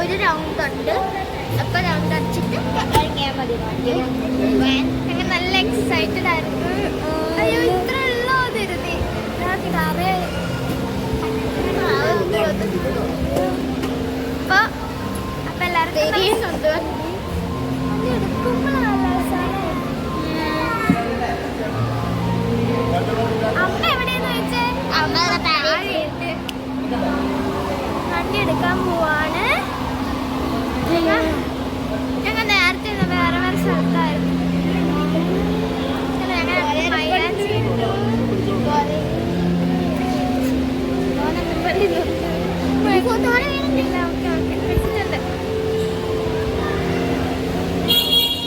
ഒരു റൗണ്ട് ഉണ്ട്. അപ്പോൾ റൗണ്ട് അടിച്ചിട്ട് ഇറങ്ങിയാൽ മതി. ഞങ്ങൾ നല്ല എക്സൈറ്റഡ് ആയിരുന്നു. അയ്യോ ഇത്ര ഉള്ളോ തരുന്നേ അപ്പൊ എല്ലാവർക്കും അമ്മ എവിടെയെന്ന് വെച്ചേ വണ്ടി എടുക്കാൻ പോവാണ്. ഞങ്ങൾ നേരത്തെ വേറെ വേറെ സ്ഥലത്തായിരുന്നു.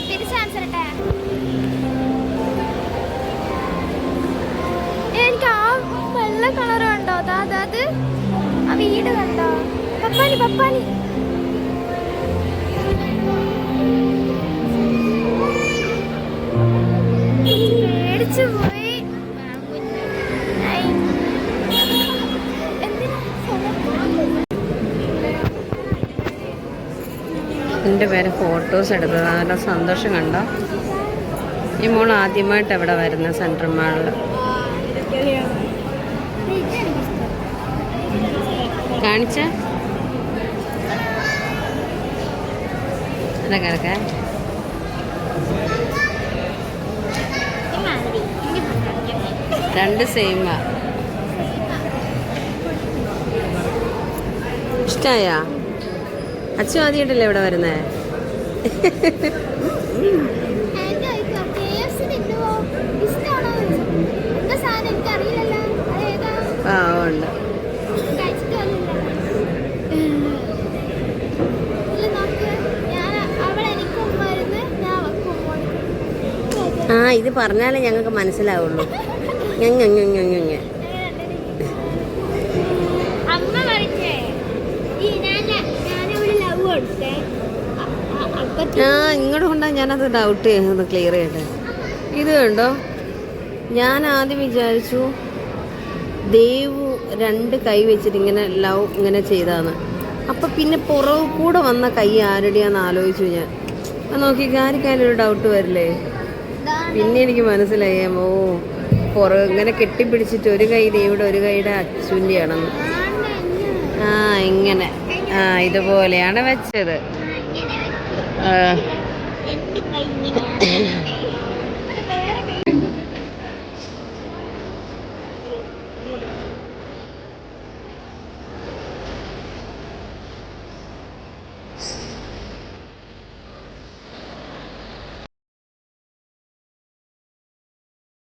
തിരിച്ചനുസരട്ടെ. എനിക്ക് ആ വെള്ള കളർ കണ്ടോ? അതായത് ആ വീട് കണ്ടോ? പപ്പാനി പപ്പാനി പേടിച്ചു പോയി. എൻ്റെ പേര് ഫോട്ടോസ് എടുത്തത്. നല്ല സന്തോഷം കണ്ടോ? ഈ മോൾ ആദ്യമായിട്ട് എവിടെ വരുന്നത്? സെൻട്രൽ മാളിൽ കാണിച്ച കിടക്കാൻ രണ്ട് സെയിമാ. ഇഷ്ടായാ? അച്ഛൻ ആദ്യമായിട്ടല്ലേ ഇവിടെ വരുന്നേ? ആ ഉണ്ട്. ആ ഇത് പറഞ്ഞാലേ ഞങ്ങൾക്ക് മനസ്സിലാവുള്ളൂ. ഇങ്ങോട്ട് കൊണ്ടാ ഞാനത് ഡൗട്ട് ചെയ്യുന്നത് ക്ലിയർ ചെയ്യട്ടെ. ഇത് കണ്ടോ, ഞാൻ ആദ്യം വിചാരിച്ചു ദേവു രണ്ട് കൈ വെച്ചിട്ട് ഇങ്ങനെ ലവ് ഇങ്ങനെ ചെയ്താന്ന്. അപ്പം പിന്നെ പുറകു കൂടെ വന്ന കൈ ആരുടെയാന്ന് ആലോചിച്ചു ഞാൻ. നോക്കി ആർക്കായാലും ഡൗട്ട് വരില്ലേ? പിന്നെ എനിക്ക് മനസ്സിലായി, ഓ ഇങ്ങനെ കെട്ടിപ്പിടിച്ചിട്ട് ഒരു കൈ ദേവിയുടെ ഒരു കൈയുടെ അച്ഛൻ്റെ ആണെന്ന്. ആ ഇങ്ങനെ ഇതുപോലെയാണ് വെച്ചത്.